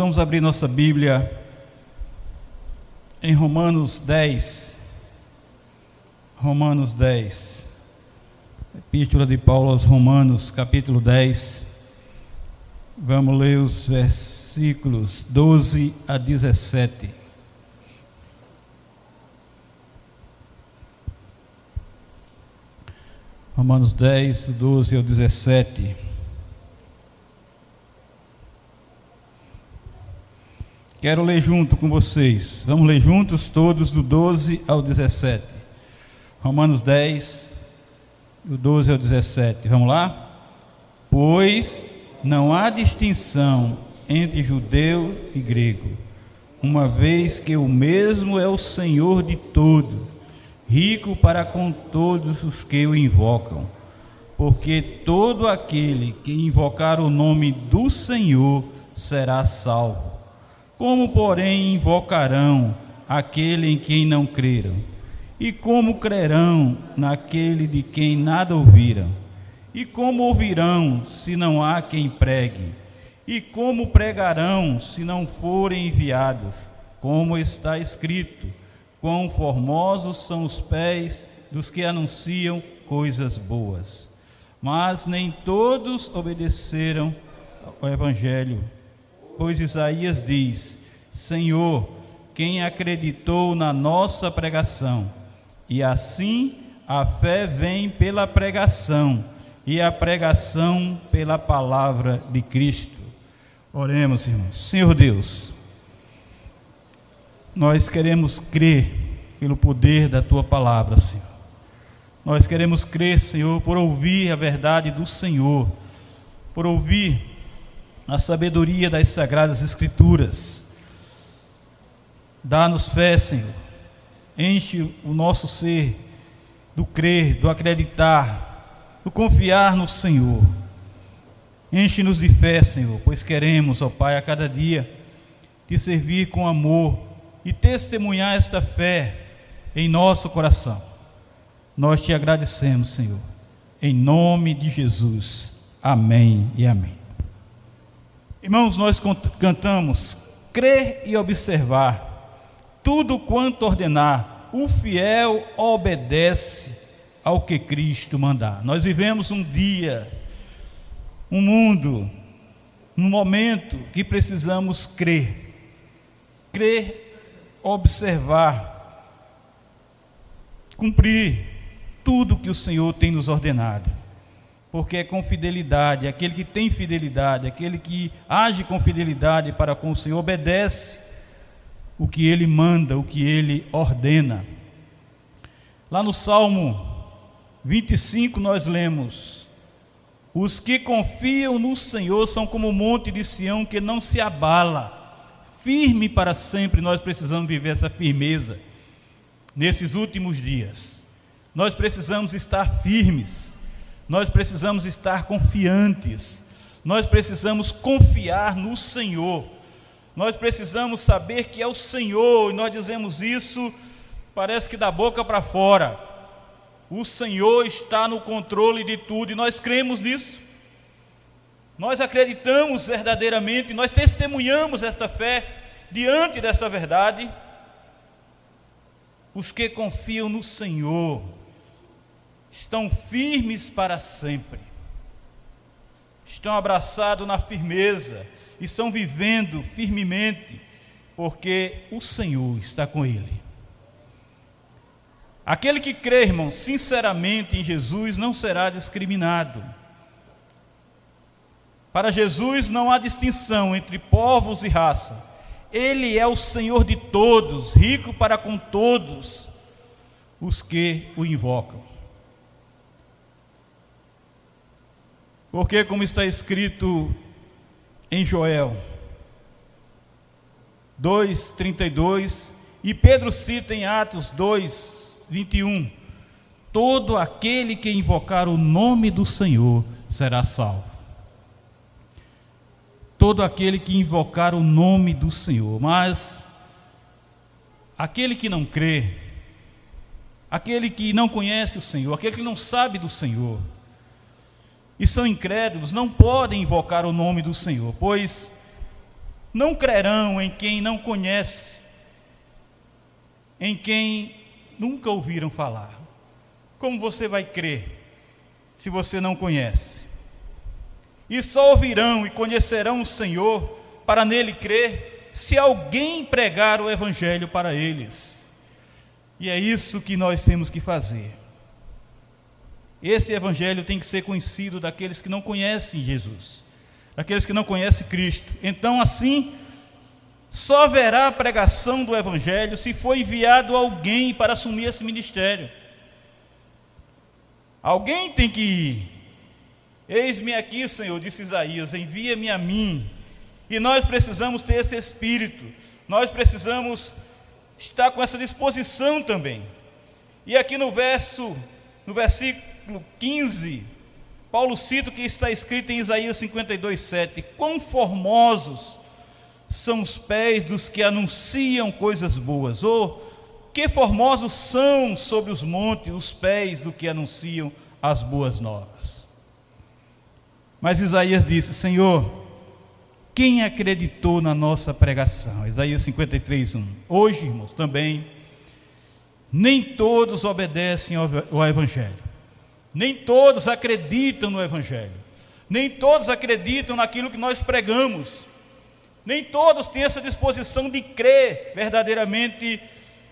vamos abrir nossa Bíblia em Romanos 10. Romanos 10. Epístola de Paulo aos Romanos, capítulo 10. Vamos ler os versículos 12 a 17. Romanos 10, 12 ao 17. Quero ler junto com vocês. Vamos ler juntos todos do 12 ao 17. Romanos 10, do 12 ao 17. Vamos lá? Pois não há distinção entre judeu e grego, uma vez que o mesmo é o Senhor de todos, rico para com todos os que o invocam, porque todo aquele que invocar o nome do Senhor será salvo. Como, porém, invocarão aquele em quem não creram? E como crerão naquele de quem nada ouviram? E como ouvirão se não há quem pregue? E como pregarão se não forem enviados? Como está escrito: quão formosos são os pés dos que anunciam coisas boas. Mas nem todos obedeceram ao Evangelho. Pois Isaías diz: Senhor, quem acreditou na nossa pregação? E assim a fé vem pela pregação, e a pregação pela palavra de Cristo. Oremos, irmãos. Senhor Deus, nós queremos crer pelo poder da Tua palavra, Senhor. Nós queremos crer, Senhor, por ouvir a verdade do Senhor, por ouvir a sabedoria das Sagradas Escrituras. Dá-nos fé, Senhor. Enche o nosso ser do crer, do acreditar, do confiar no Senhor. Enche-nos de fé, Senhor, pois queremos, ó Pai, a cada dia Te servir com amor e testemunhar esta fé em nosso coração. Nós Te agradecemos, Senhor, em nome de Jesus. Amém e amém. Irmãos, nós cantamos: crer e observar, tudo quanto ordenar, o fiel obedece ao que Cristo mandar. Nós vivemos um dia, um mundo, um momento que precisamos crer, observar, cumprir tudo que o Senhor tem nos ordenado. Porque é com fidelidade, aquele que tem fidelidade, aquele que age com fidelidade para com o Senhor, obedece o que Ele manda, o que Ele ordena. Lá no Salmo 25 nós lemos: os que confiam no Senhor são como o monte de Sião que não se abala, firme para sempre. Nós precisamos viver essa firmeza nesses últimos dias. Nós precisamos estar firmes. Nós precisamos estar confiantes, nós precisamos confiar no Senhor, nós precisamos saber que é o Senhor, e nós dizemos isso, parece que da boca para fora. O Senhor está no controle de tudo, e nós cremos nisso, nós acreditamos verdadeiramente, nós testemunhamos esta fé diante dessa verdade. Os que confiam no Senhor estão firmes para sempre, estão abraçados na firmeza, e estão vivendo firmemente, porque o Senhor está com ele. Aquele que crê, irmão, sinceramente em Jesus, não será discriminado. Para Jesus não há distinção entre povos e raça. Ele é o Senhor de todos, rico para com todos os que o invocam. Porque, como está escrito em Joel 2:32, e Pedro cita em Atos 2:21, todo aquele que invocar o nome do Senhor será salvo. Todo aquele que invocar o nome do Senhor. Mas aquele que não crê, aquele que não conhece o Senhor, aquele que não sabe do Senhor e são incrédulos, não podem invocar o nome do Senhor, pois Não crerão em quem não conhece, em quem nunca ouviram falar. Como você vai crer se você não conhece? E só ouvirão e conhecerão o Senhor para nele crer, se alguém pregar o Evangelho para eles. E é isso que nós temos que fazer. Esse Evangelho tem que ser conhecido daqueles que não conhecem Jesus, daqueles que não conhecem Cristo. Então, assim, só haverá pregação do Evangelho se for enviado alguém para assumir esse ministério. Alguém tem que ir. Eis-me aqui, Senhor, disse Isaías, envia-me a mim. E nós precisamos ter esse espírito, nós precisamos estar com essa disposição também. E aqui no versículo 15, Paulo cita o que está escrito em Isaías 52:7: quão formosos são os pés dos que anunciam coisas boas, ou que formosos são sobre os montes os pés do que anunciam as boas novas. Mas Isaías disse: Senhor, quem acreditou na nossa pregação? Isaías 53:1. Hoje, irmãos, também nem todos obedecem ao Evangelho, nem todos acreditam no Evangelho, nem todos acreditam naquilo que nós pregamos, nem todos têm essa disposição de crer verdadeiramente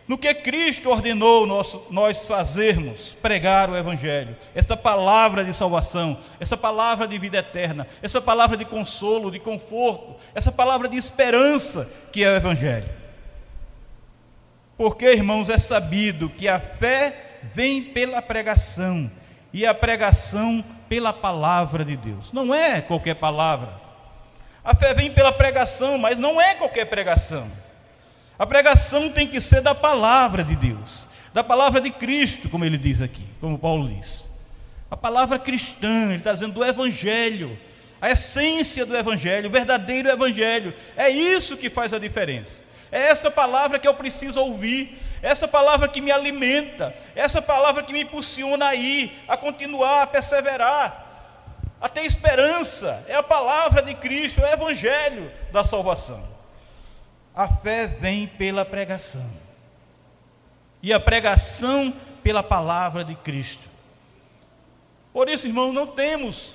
no que Cristo ordenou nós fazermos, pregar o Evangelho, esta palavra de salvação, essa palavra de vida eterna, essa palavra de consolo, de conforto, essa palavra de esperança que é o Evangelho. Porque, irmãos, é sabido que a fé vem pela pregação, e a pregação pela palavra de Deus. Não é qualquer palavra. A fé vem pela pregação, mas não é qualquer pregação. A pregação tem que ser da palavra de Deus, da palavra de Cristo, como ele diz aqui, como Paulo diz. A palavra cristã, ele está dizendo do Evangelho, a essência do Evangelho, o verdadeiro Evangelho. É isso que faz a diferença. É esta palavra que eu preciso ouvir, essa palavra que me alimenta, essa palavra que me impulsiona a ir, a continuar, a perseverar, a ter esperança. É a palavra de Cristo, é o Evangelho da salvação. A fé vem pela pregação, e a pregação pela palavra de Cristo. Por isso, irmão, não temos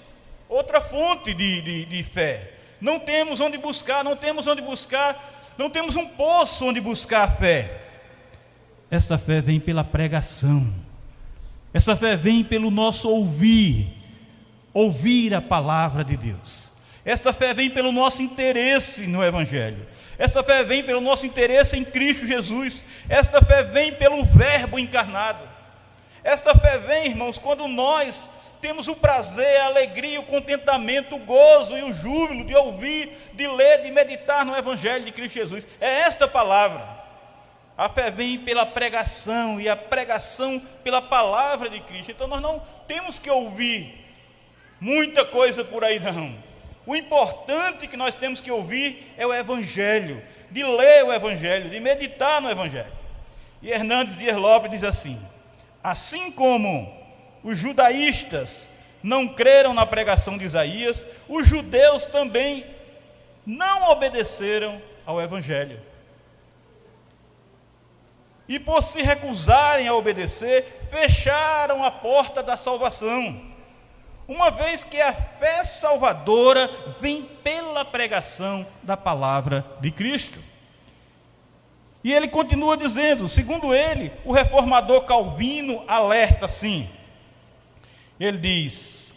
outra fonte de fé, não temos onde buscar, não temos um poço onde buscar a fé. Essa fé vem pela pregação, essa fé vem pelo nosso ouvir a palavra de Deus. Essa fé vem pelo nosso interesse no Evangelho. Essa fé vem pelo nosso interesse em Cristo Jesus. Esta fé vem pelo Verbo encarnado. Esta fé vem, irmãos, quando nós temos o prazer, a alegria, o contentamento, o gozo e o júbilo de ouvir, de ler, de meditar no Evangelho de Cristo Jesus. É esta palavra. A fé vem pela pregação, e a pregação pela palavra de Cristo. Então nós não temos que ouvir muita coisa por aí, não. O importante que nós temos que ouvir é o Evangelho, de ler o Evangelho, de meditar no Evangelho. E Hernandes Dias Lopes diz assim: assim como os judaístas não creram na pregação de Isaías, os judeus também não obedeceram ao Evangelho. E por se recusarem a obedecer, fecharam a porta da salvação. Uma vez que a fé salvadora vem pela pregação da palavra de Cristo. E ele continua dizendo, segundo ele, o reformador Calvino alerta assim.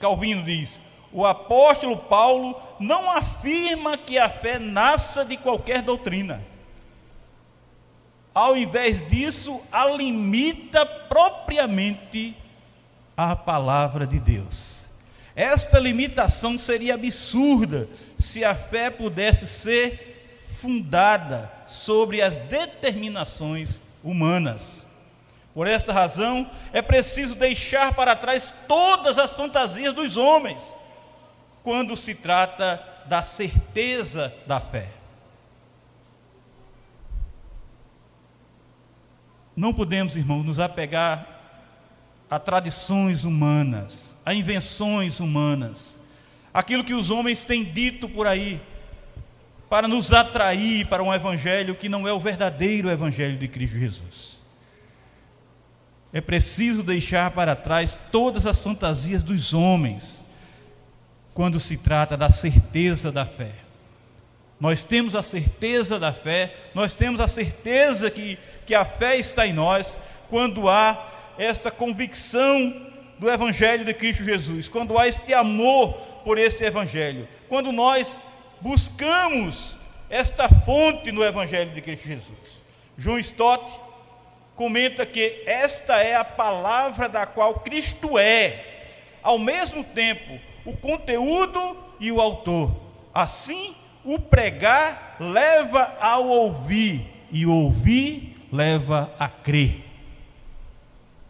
Calvino diz: o apóstolo Paulo não afirma que a fé nasça de qualquer doutrina. Ao invés disso, a limita propriamente à palavra de Deus. Esta limitação seria absurda se a fé pudesse ser fundada sobre as determinações humanas. Por esta razão, é preciso deixar para trás todas as fantasias dos homens, quando se trata da certeza da fé. Não podemos, irmãos, nos apegar a tradições humanas, a invenções humanas, aquilo que os homens têm dito por aí. para nos atrair para um evangelho que não é o verdadeiro evangelho de Cristo Jesus. É preciso deixar para trás todas as fantasias dos homens, quando se trata da certeza da fé. Nós temos a certeza da fé, nós temos a certeza que a fé está em nós, quando há esta convicção do evangelho de Cristo Jesus, quando há este amor por esse evangelho, quando nós buscamos esta fonte no evangelho de Cristo Jesus. John Stott comenta que esta é a palavra da qual Cristo é, ao mesmo tempo, o conteúdo e o autor. Assim, o pregar leva ao ouvir, e o ouvir leva a crer.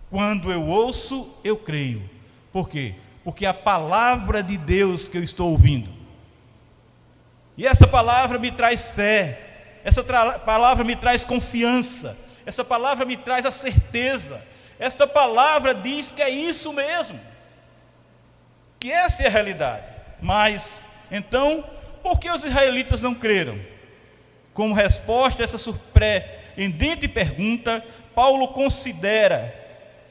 Quando eu ouço, eu creio. Por quê? Porque a palavra de Deus que eu estou ouvindo, e essa palavra me traz fé, essa palavra me traz confiança, essa palavra me traz a certeza, esta palavra diz que é isso mesmo, que essa é a realidade. Mas, então, por que os israelitas não creram? Como resposta a essa surpreendente pergunta, Paulo considera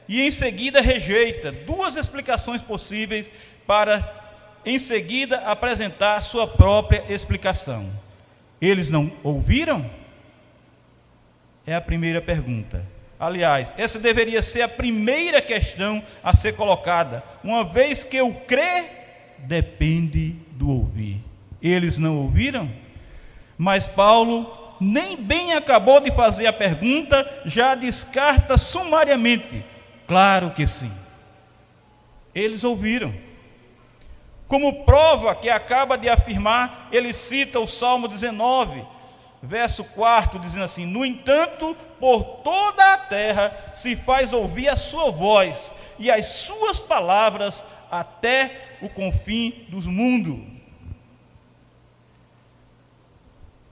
e em seguida rejeita duas explicações possíveis para em seguida apresentar sua própria explicação. Eles não ouviram? É a primeira pergunta. Aliás, essa deveria ser a primeira questão a ser colocada, uma vez que o crer depende do ouvir. Eles não ouviram? Mas Paulo nem bem acabou de fazer a pergunta, já descarta sumariamente: claro que sim, eles ouviram. Como prova que acaba de afirmar, ele cita o Salmo 19, verso 4, dizendo assim: no entanto, por toda a terra se faz ouvir a sua voz, e as suas palavras até o confim dos mundos.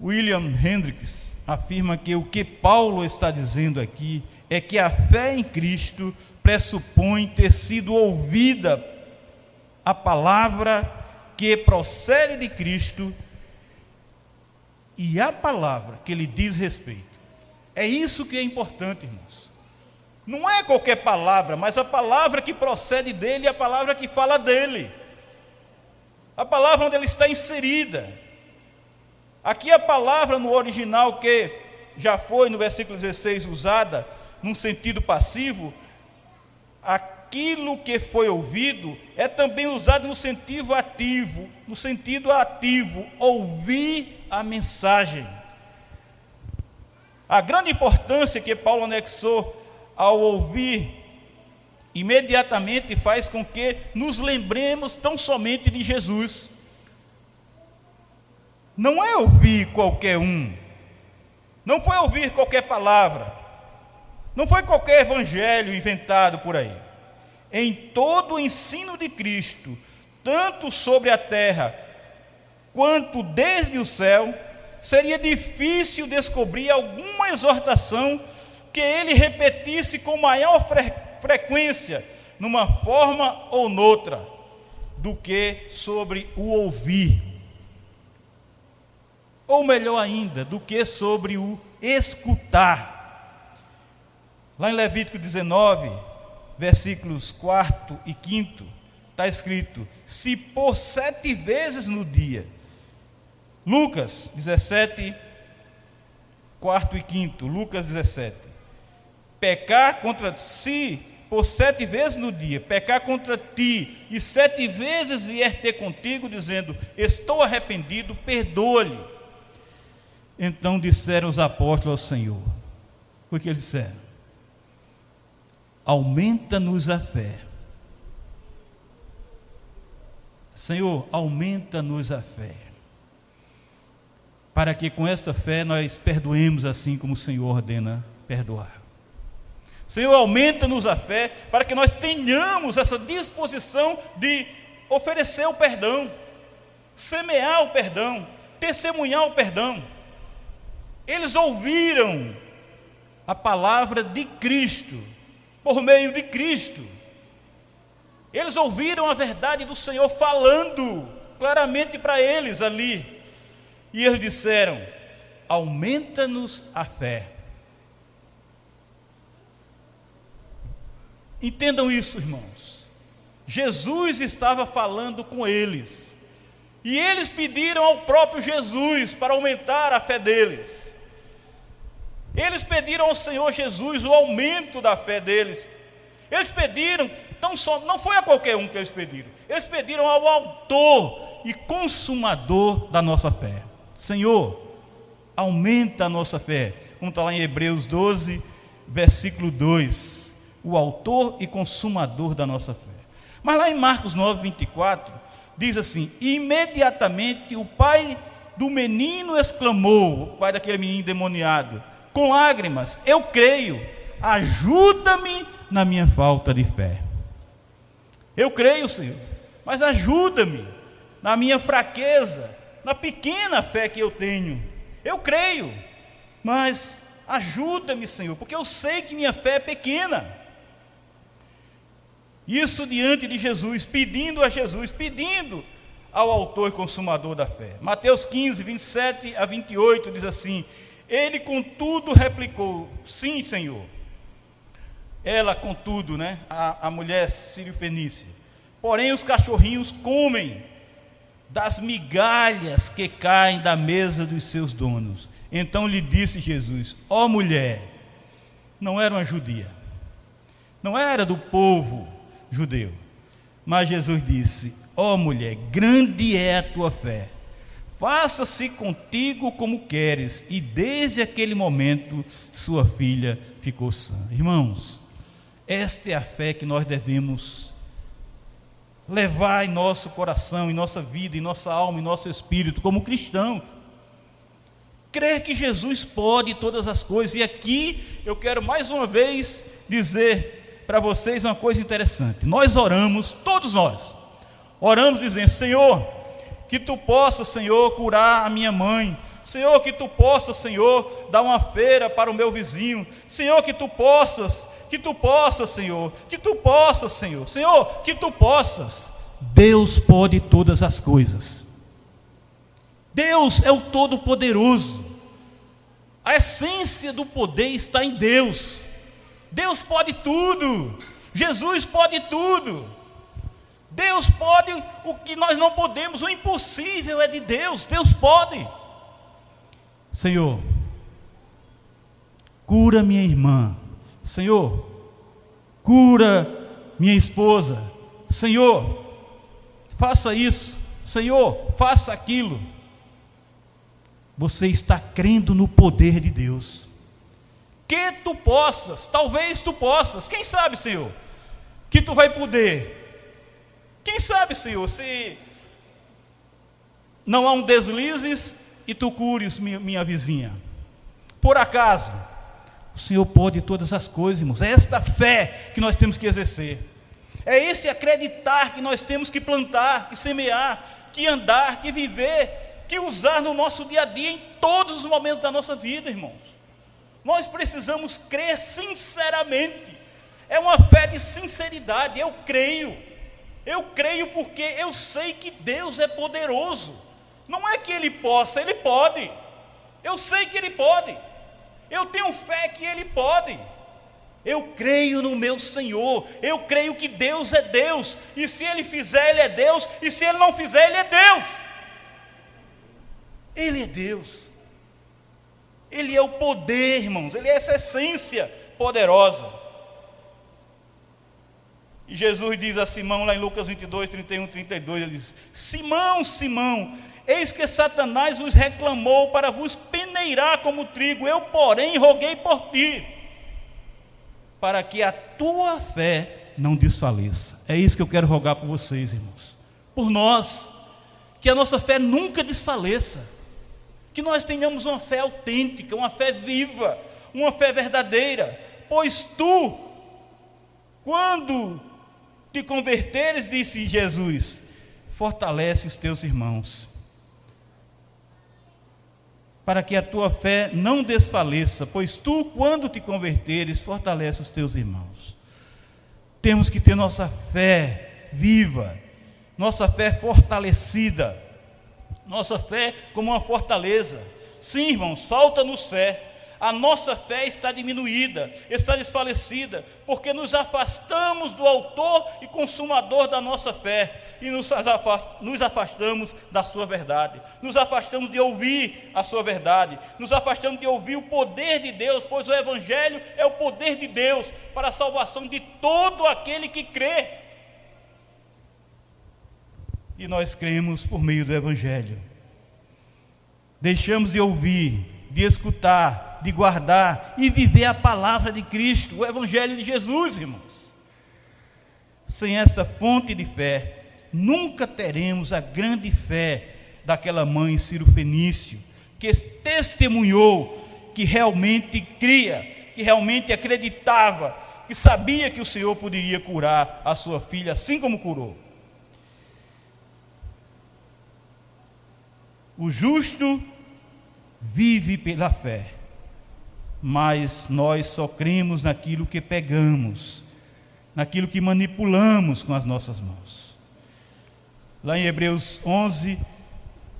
William Hendricks afirma que o que Paulo está dizendo aqui é que a fé em Cristo pressupõe ter sido ouvida a palavra que procede de Cristo e a palavra que lhe diz respeito. É isso que é importante, irmãos. Não é qualquer palavra, mas a palavra que procede dele e a palavra que fala dele, a palavra onde ele está inserida. Aqui a palavra no original, que já foi no versículo 16 usada num sentido passivo, aquilo que foi ouvido é também usado no sentido ativo, ouvir a mensagem. A grande importância que Paulo anexou ao ouvir imediatamente faz com que nos lembremos tão somente de Jesus. Não é ouvir qualquer um, não foi ouvir qualquer palavra, não foi qualquer evangelho inventado por aí. Em todo o ensino de Cristo, tanto sobre a terra quanto desde o céu, seria difícil descobrir alguma exortação que ele repetisse com maior frequência, numa forma ou noutra, do que sobre o ouvir. Ou melhor ainda, do que sobre o escutar. Lá em Levítico 19, versículos 4 e 5, está escrito: se por 7 vezes no dia, Lucas 17, 4 e 5, Lucas 17, pecar contra si, por 7 vezes no dia, pecar contra ti, e 7 vezes vier ter contigo, dizendo: estou arrependido, perdoa-lhe. Então disseram os apóstolos ao Senhor, foi o que eles disseram: aumenta-nos a fé. Senhor, aumenta-nos a fé, para que com esta fé nós perdoemos assim como o Senhor ordena perdoar. Senhor, aumenta-nos a fé, para que nós tenhamos essa disposição de oferecer o perdão, semear o perdão, testemunhar o perdão. Eles ouviram a palavra de Cristo, por meio de Cristo. Eles ouviram a verdade do Senhor falando claramente para eles ali. E eles disseram: aumenta-nos a fé. Entendam isso, irmãos. Jesus estava falando com eles, e eles pediram ao próprio Jesus para aumentar a fé deles. Eles pediram ao Senhor Jesus o aumento da fé deles. Eles pediram, não foi a qualquer um que eles pediram ao autor e consumador da nossa fé. Senhor, aumenta a nossa fé, como está lá em Hebreus 12, versículo 2, o autor e consumador da nossa fé. Mas lá em Marcos 9, 24, diz assim: imediatamente o pai do menino exclamou, o pai daquele menino endemoniado, com lágrimas: eu creio, ajuda-me na minha falta de fé. Eu creio, Senhor, mas ajuda-me na minha fraqueza, na pequena fé que eu tenho. Eu creio, mas ajuda-me, Senhor, porque eu sei que minha fé é pequena. Isso diante de Jesus, pedindo ao autor e consumador da fé. Mateus 15, 27 a 28 diz assim: ele contudo replicou: sim, Senhor. Ela contudo, a mulher sírio-fenícia: porém os cachorrinhos comem das migalhas que caem da mesa dos seus donos. Então lhe disse Jesus: ó mulher, não era uma judia, não era do povo judeu, mas Jesus disse: ó mulher, grande é a tua fé, faça-se contigo como queres. E desde aquele momento sua filha ficou sã. Irmãos, esta é a fé que nós devemos levar em nosso coração, em nossa vida, em nossa alma, em nosso espírito, como cristãos. Crer que Jesus pode todas as coisas. E aqui eu quero mais uma vez dizer para vocês uma coisa interessante. Nós oramos, todos nós oramos dizendo: Senhor, que tu possa, Senhor, curar a minha mãe. Senhor, que tu possas, Senhor, dar uma feira para o meu vizinho. Senhor, que tu possas, Senhor, que tu possas, Senhor, que tu possas. Deus pode todas as coisas. Deus é o Todo-Poderoso. A essência do poder está em Deus. Deus pode tudo. Jesus pode tudo. Deus pode o que nós não podemos. O impossível é de Deus. Deus pode. Senhor, cura minha irmã. Senhor, cura minha esposa. Senhor, faça isso. Senhor, faça aquilo. Você está crendo no poder de Deus. Que tu possas, talvez tu possas. Quem sabe, Senhor, que tu vai poder. Quem sabe, Senhor, se não há um deslizes e tu cures minha vizinha. Por acaso, o Senhor pode todas as coisas, irmãos. É esta fé que nós temos que exercer. É esse acreditar que nós temos que plantar, que semear, que andar, que viver, que usar no nosso dia a dia, em todos os momentos da nossa vida, irmãos. Nós precisamos crer sinceramente. É uma fé de sinceridade. Eu creio porque eu sei que Deus é poderoso. Não é que Ele possa, Ele pode. Eu sei que Ele pode. Eu tenho fé que Ele pode. Eu creio no meu Senhor. Eu creio que Deus é Deus. E se Ele fizer, Ele é Deus. E se Ele não fizer, Ele é Deus. Ele é Deus. Ele é o poder, irmãos. Ele é essa essência poderosa. E Jesus diz a Simão, lá em Lucas 22, 31, 32, ele diz: Simão, Simão, eis que Satanás vos reclamou para vos peneirar como trigo. Eu, porém, roguei por ti, para que a tua fé não desfaleça. É isso que eu quero rogar por vocês, irmãos. Por nós, que a nossa fé nunca desfaleça. Que nós tenhamos uma fé autêntica, uma fé viva, uma fé verdadeira. Pois tu, quando te converteres, disse Jesus, fortalece os teus irmãos, para que a tua fé não desfaleça. Pois tu, quando te converteres, fortalece os teus irmãos. Temos que ter nossa fé viva, nossa fé fortalecida. Nossa fé como uma fortaleza. Sim, irmãos, falta-nos fé. A nossa fé está diminuída, está desfalecida, porque nos afastamos do autor e consumador da nossa fé, e nos afastamos da sua verdade, nos afastamos de ouvir a sua verdade, nos afastamos de ouvir o poder de Deus, pois o Evangelho é o poder de Deus para a salvação de todo aquele que crê. E nós cremos por meio do Evangelho. Deixamos de ouvir, de escutar, de guardar e viver a palavra de Cristo, o Evangelho de Jesus, irmãos. Sem essa fonte de fé, nunca teremos a grande fé daquela mãe Ciro-Fenício, que testemunhou que realmente cria, que realmente acreditava, que sabia que o Senhor poderia curar a sua filha, assim como curou. O justo vive pela fé, mas nós só cremos naquilo que pegamos, naquilo que manipulamos com as nossas mãos. Lá em Hebreus 11,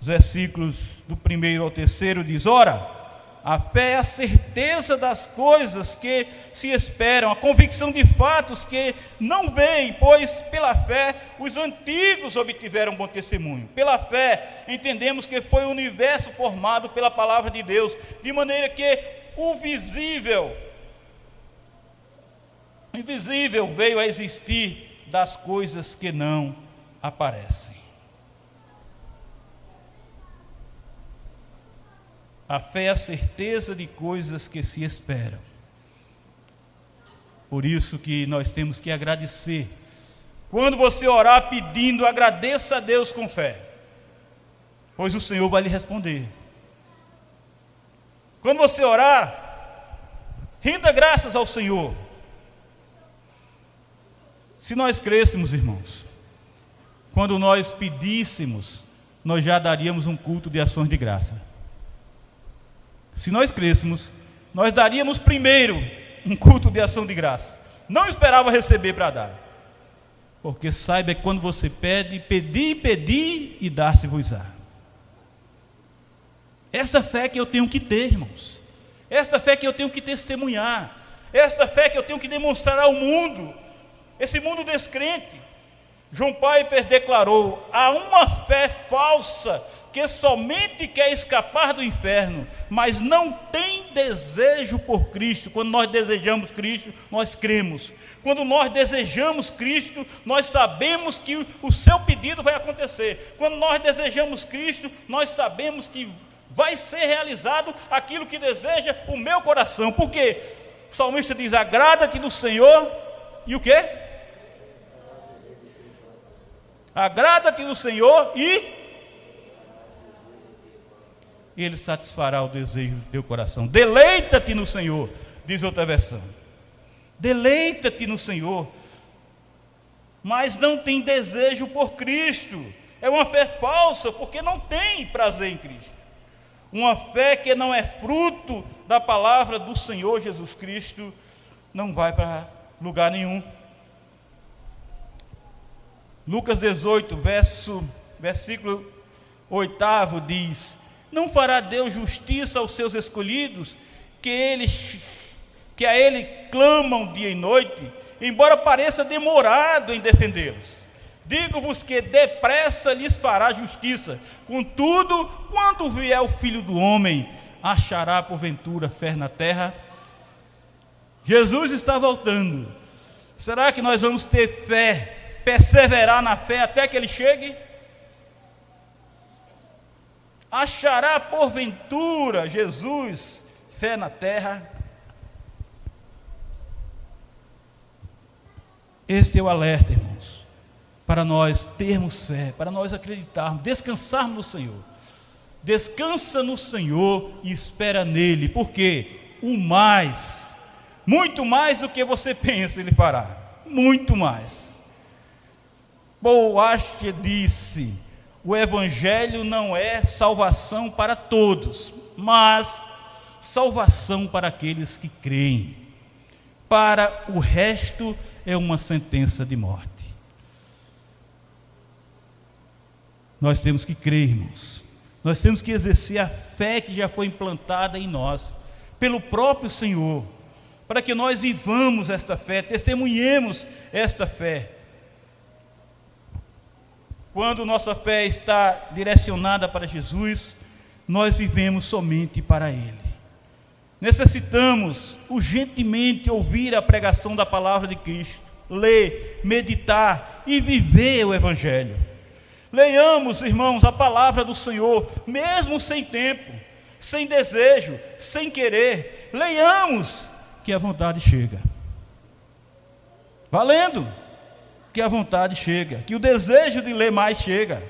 os versículos do 1º ao 3º diz: ora, a fé é a certeza das coisas que se esperam, a convicção de fatos que não veem, pois pela fé os antigos obtiveram bom testemunho. Pela fé entendemos que foi o universo formado pela palavra de Deus, de maneira que o invisível veio a existir das coisas que não aparecem. A fé é a certeza de coisas que se esperam. Por isso que nós temos que agradecer. Quando você orar pedindo, agradeça a Deus com fé, pois o Senhor vai lhe responder. Quando você orar, renda graças ao Senhor. Se nós crêssemos, irmãos, quando nós pedíssemos, nós já daríamos um culto de ações de graça. Se nós crêssemos, nós daríamos primeiro um culto de ação de graça. Não esperava receber para dar. Porque saiba que quando você pede, pedi e dar-se-vos-á. Esta fé que eu tenho que ter, irmãos. Esta fé que eu tenho que testemunhar. Esta fé que eu tenho que demonstrar ao mundo. Esse mundo descrente. João Piper declarou: há uma fé falsa que somente quer escapar do inferno, mas não tem desejo por Cristo. Quando nós desejamos Cristo, nós cremos. Quando nós desejamos Cristo, nós sabemos que o seu pedido vai acontecer. Quando nós desejamos Cristo, nós sabemos que vai ser realizado aquilo que deseja o meu coração. Por quê? O salmista diz: agrada-te do Senhor, e o quê? Agrada-te do Senhor e Ele satisfará o desejo do teu coração. Deleita-te no Senhor, diz outra versão. Deleita-te no Senhor, mas não tem desejo por Cristo. É uma fé falsa, porque não tem prazer em Cristo. Uma fé que não é fruto da palavra do Senhor Jesus Cristo, não vai para lugar nenhum. Lucas 18, versículo 8 diz: não fará Deus justiça aos seus escolhidos, que a Ele clamam dia e noite, embora pareça demorado em defendê-los? Digo-vos que depressa lhes fará justiça. Contudo, quando vier o Filho do Homem, achará porventura fé na terra? Jesus está voltando. Será que nós vamos ter fé, perseverar na fé até que Ele chegue? Achará porventura Jesus fé na terra? Esse é o alerta, irmãos, para nós termos fé, para nós acreditarmos, descansarmos no Senhor. Descansa no Senhor e espera nele, porque o mais, muito mais do que você pensa, Ele fará, muito mais. Boache disse: o Evangelho não é salvação para todos, mas salvação para aqueles que creem. Para o resto é uma sentença de morte. Nós temos que crer, irmãos. Nós temos que exercer a fé que já foi implantada em nós, pelo próprio Senhor, para que nós vivamos esta fé, testemunhemos esta fé. Quando nossa fé está direcionada para Jesus, nós vivemos somente para Ele. Necessitamos urgentemente ouvir a pregação da palavra de Cristo, ler, meditar e viver o Evangelho. Leiamos, irmãos, a palavra do Senhor, mesmo sem tempo, sem desejo, sem querer. Leiamos, que a vontade chega. Valendo, que a vontade chega, que o desejo de ler mais chega.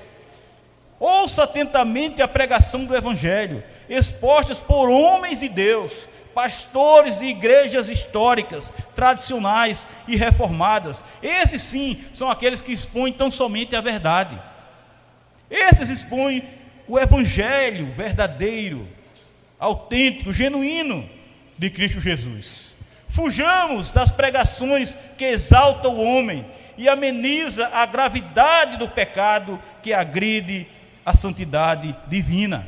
Ouça atentamente a pregação do Evangelho, expostas por homens de Deus, pastores de igrejas históricas, tradicionais e reformadas. Esses sim são aqueles que expõem tão somente a verdade. Esses expõem o Evangelho verdadeiro, autêntico, genuíno de Cristo Jesus. Fujamos das pregações que exaltam o homem e ameniza a gravidade do pecado que agride a santidade divina.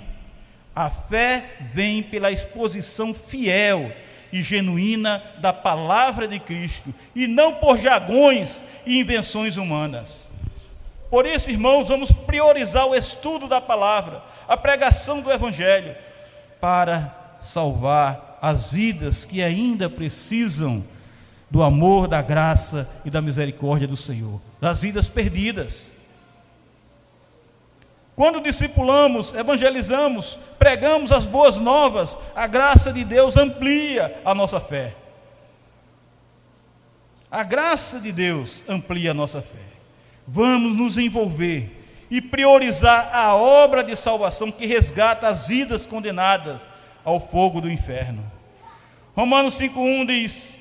A fé vem pela exposição fiel e genuína da palavra de Cristo, e não por jargões e invenções humanas. Por isso, irmãos, vamos priorizar o estudo da palavra, a pregação do Evangelho, para salvar as vidas que ainda precisam do amor, da graça e da misericórdia do Senhor, das vidas perdidas. Quando discipulamos, evangelizamos, pregamos as boas novas, a graça de Deus amplia a nossa fé. A graça de Deus amplia a nossa fé. Vamos nos envolver e priorizar a obra de salvação que resgata as vidas condenadas ao fogo do inferno. Romanos 5,1 diz: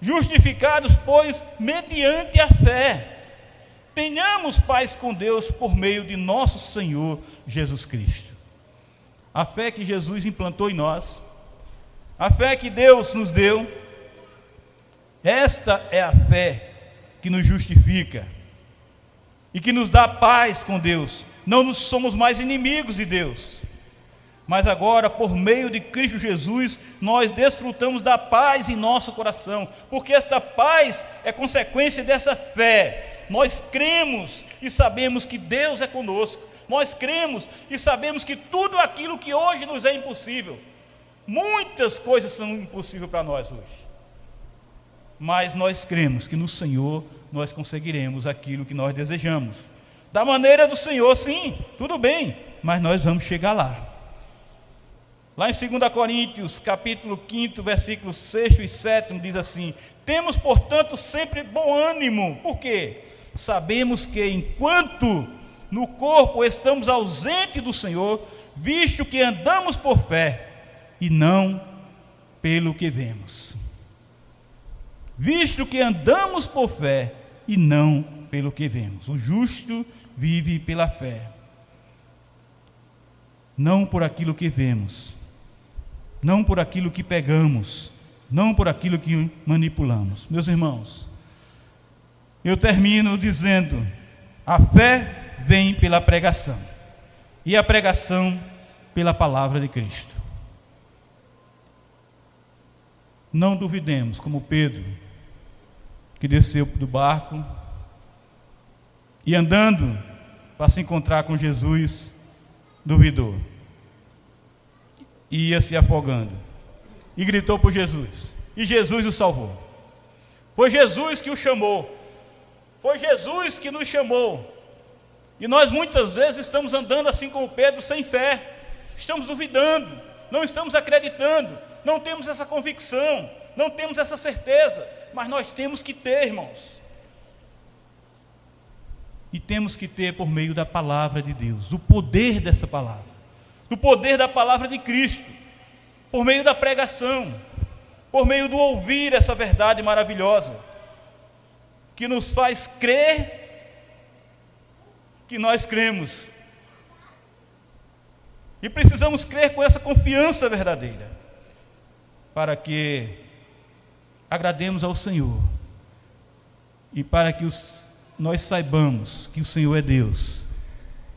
justificados, pois, mediante a fé, tenhamos paz com Deus por meio de nosso Senhor Jesus Cristo. A fé que Jesus implantou em nós, a fé que Deus nos deu, esta é a fé que nos justifica e que nos dá paz com Deus. Não somos mais inimigos de Deus, mas agora, por meio de Cristo Jesus, nós desfrutamos da paz em nosso coração, porque esta paz é consequência dessa fé. Nós cremos e sabemos que Deus é conosco. Nós cremos e sabemos que tudo aquilo que hoje nos é impossível, muitas coisas são impossíveis para nós hoje, mas nós cremos que no Senhor nós conseguiremos aquilo que nós desejamos, da maneira do Senhor. Sim, tudo bem, mas nós vamos chegar lá. Lá em 2 Coríntios, capítulo 5, versículos 6 e 7, diz assim: temos, portanto, sempre bom ânimo. Por quê? Sabemos que enquanto no corpo estamos ausentes do Senhor, visto que andamos por fé e não pelo que vemos. Visto que andamos por fé e não pelo que vemos. O justo vive pela fé, não por aquilo que vemos, não por aquilo que pegamos, não por aquilo que manipulamos. Meus irmãos, eu termino dizendo: a fé vem pela pregação, e a pregação pela palavra de Cristo. Não duvidemos, como Pedro, que desceu do barco e andando para se encontrar com Jesus, duvidou, e ia se afogando, e gritou por Jesus, e Jesus o salvou. Foi Jesus que o chamou, foi Jesus que nos chamou. E nós muitas vezes estamos andando assim como Pedro, sem fé, estamos duvidando, não estamos acreditando, não temos essa convicção, não temos essa certeza, mas nós temos que ter, irmãos, e temos que ter por meio da palavra de Deus, do poder dessa palavra, do poder da palavra de Cristo, por meio da pregação, por meio do ouvir essa verdade maravilhosa, que nos faz crer que nós cremos, e precisamos crer com essa confiança verdadeira, para que agrademos ao Senhor, e para que nós saibamos que o Senhor é Deus,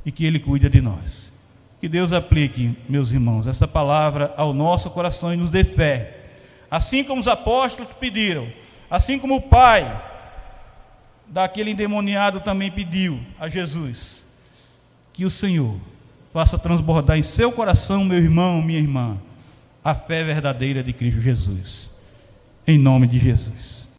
e que Ele cuida de nós. Que Deus aplique, meus irmãos, essa palavra ao nosso coração e nos dê fé. Assim como os apóstolos pediram, assim como o pai daquele endemoniado também pediu a Jesus, que o Senhor faça transbordar em seu coração, meu irmão, minha irmã, a fé verdadeira de Cristo Jesus. Em nome de Jesus.